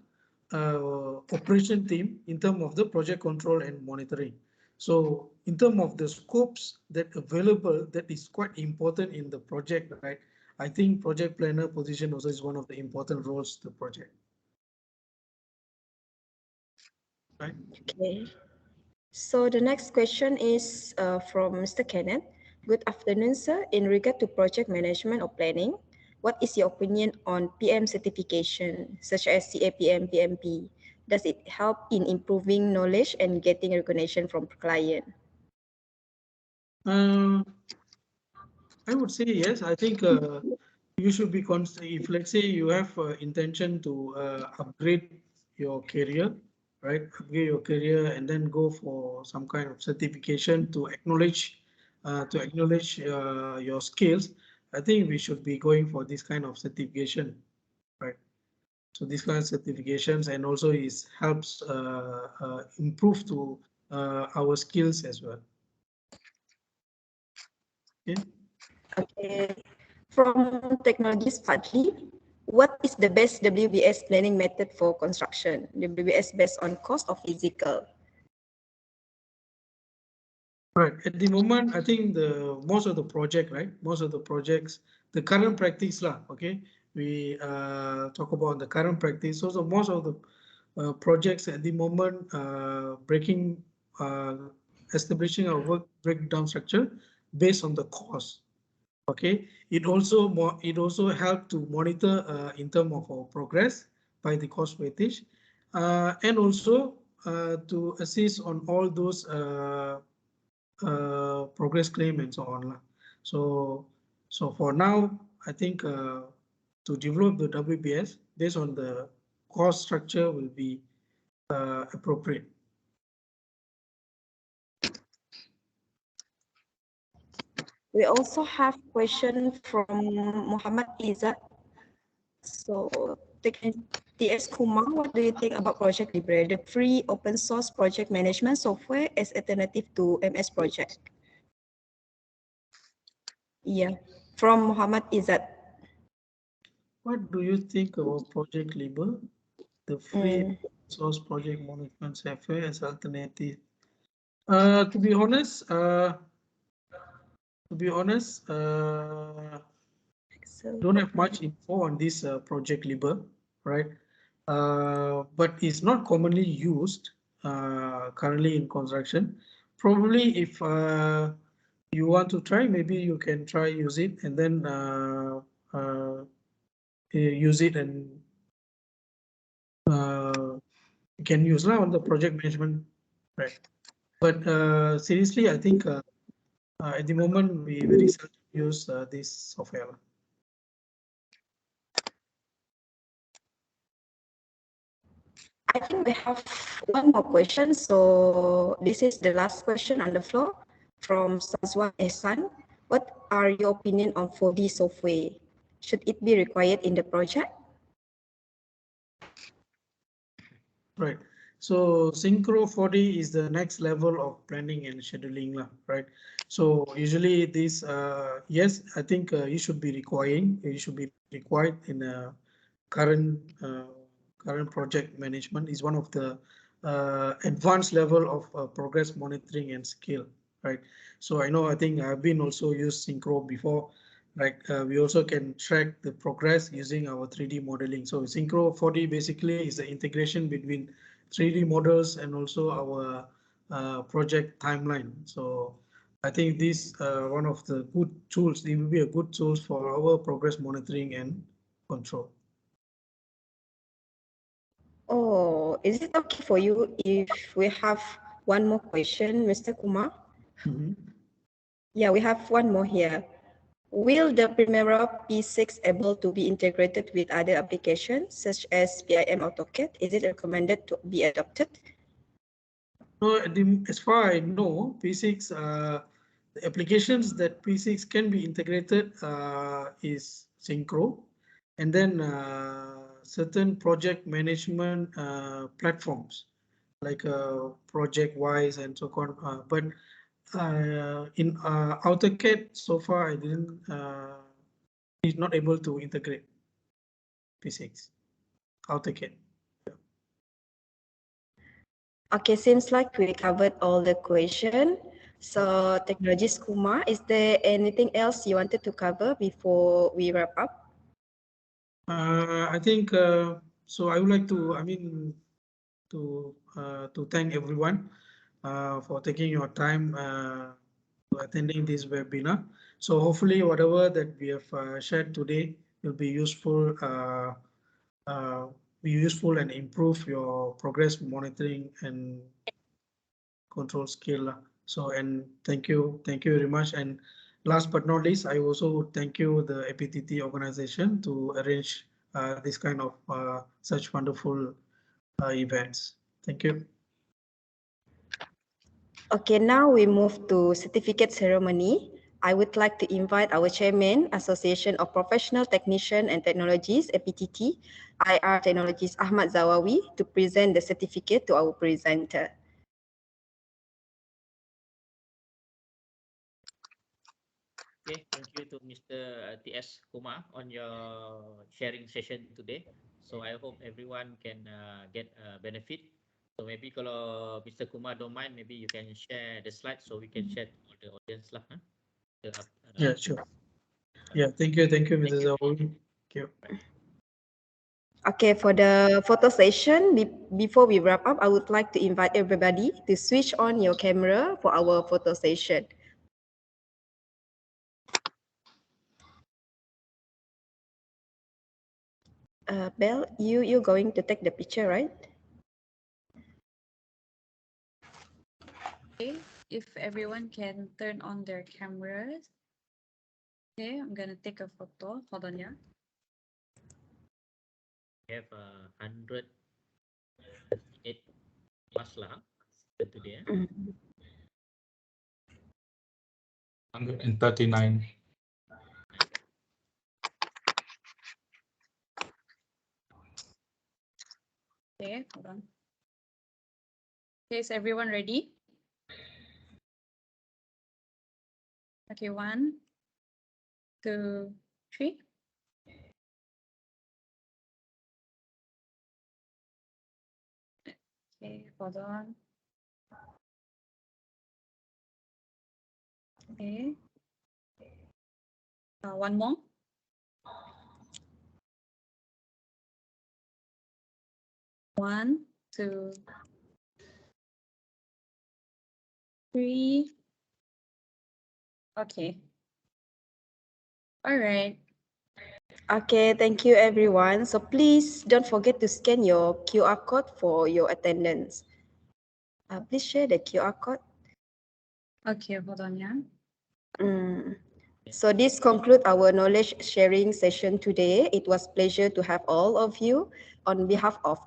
operation team in terms of the project control and monitoring. So in terms of the scopes that available, that is quite important in the project, right? I think project planner position also is one of the important roles to the project. Right. Okay. So the next question is from Mr. Kenneth. Good afternoon, sir. In regard to project management or planning, what is your opinion on PM certification, such as CAPM, PMP? Does it help in improving knowledge and getting recognition from client? I would say yes. I think you should be if let's say you have intention to upgrade your career, right? Upgrade your career and then go for some kind of certification to acknowledge your skills. I think we should be going for this kind of certification, right? So these kind of certifications, and also is helps improve to our skills as well. Okay. Okay. From Technologies Fadli, what is the best WBS planning method for construction? WBS based on cost or physical? Right. At the moment, I think most of the project, right? Most of the projects, the current practice lah. Okay, we talk about the current practice. So most of the projects at the moment, establishing a work breakdown structure based on the cost. Okay, it also help to monitor in terms of our progress by the cost weightage, and also to assist on all those progress claim and so on. So for now, I think to develop the WBS based on the cost structure will be appropriate. We also have question from Muhammad Izzat. So, TS Kumar, what do you think about Project Libre, the free open source project management software as alternative to MS Project? Yeah, from Muhammad Izzat. What do you think about Project Libre, the free source project management software as alternative? To be honest, don't have much info on this Project Libre, right? But it's not commonly used currently in construction. Probably if you want to try, maybe you can try use it and then use it, and you can use now on the project management, right? But seriously, I think at the moment we very seldom use this software. I think we have one more question. So this is the last question on the floor from Sazwan Ehsan. What are your opinion on 4D software? Should it be required in the project? Right. So Synchro 4D is the next level of planning and scheduling, right? So usually this, yes, I think you should be required in a current current project management is one of the advanced level of progress monitoring and skill, right? So I think I've been also used Synchro before. Like we also can track the progress using our 3D modeling. So Synchro 4D basically is the integration between 3D models and also our project timeline. So I think this one of the good tools. It will be a good tools for our progress monitoring and control. Oh, is it okay for you if we have one more question, Mr. Kumar? Mhm. Yeah, we have one more here. Will the Primavera P6 able to be integrated with other applications such as PIM AutoCAD? Is it recommended to be adopted? So as far I know, P6, the applications that P6 can be integrated is Synchro, and then certain project management platforms like ProjectWise and so on. But in AutoCAD, so far I didn't, is not able to integrate P6 AutoCAD. Okay, seems like we covered all the question. So, Technologist Kumar, is there anything else you wanted to cover before we wrap up? I think so. I would like to, to thank everyone for taking your time to attending this webinar. So hopefully, whatever that we have shared today will be useful. Be useful and improve your progress monitoring and control skill. So, and thank you very much. And last but not least, I also thank you the APTT organization to arrange this kind of such wonderful events. Thank you. Okay, now we move to certificate ceremony. I would like to invite our chairman, Association of Professional Technician and Technologies, APTT, IR Technologies, Ahmad Zawawi, to present the certificate to our presenter. Okay, thank you to Mr. T.S. Kumar on your sharing session today. So I hope everyone can get benefit. So maybe kalau Mr. Kumar don't mind, maybe you can share the slides so we can share to all the audience lah. Yeah, sure. Yeah, thank you, Mrs. Zawi. Thank you. Okay, for the photo session, before we wrap up, I would like to invite everybody to switch on your camera for our photo session. Belle, you're going to take the picture, right? Okay, if everyone can turn on their cameras. Okay, I'm gonna take a photo. Hold on, yeah. We have 138 plus lah today. 139. Okay, hold on. Okay, is everyone ready? Okay, 1, 2, 3. Okay, hold on. Okay. One more. One, 2, 3. Okay. All right. Okay, thank you everyone. So please don't forget to scan your QR code for your attendance. Please share the QR code. Okay, hold on, yeah. So this concludes our knowledge sharing session today. It was a pleasure to have all of you. On behalf of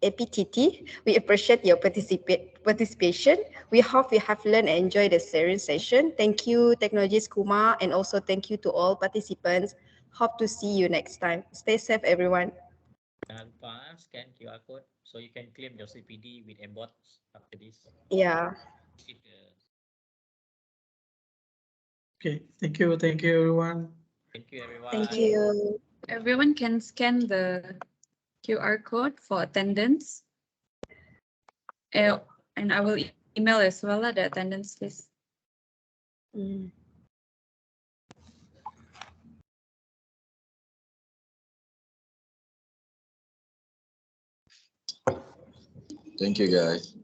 APTT. We appreciate your participation. We hope you have learned and enjoyed the sharing session. Thank you, Technologist Kumar, and also thank you to all participants. Hope to see you next time. Stay safe, everyone. Jangan lupa scan QR code so you can claim your CPD with Mbots after this. Yeah. Okay, thank you everyone. Thank you, everyone. Thank you. Everyone can scan the QR code for attendance. And I will email as well the attendance list. Mm. Thank you, guys.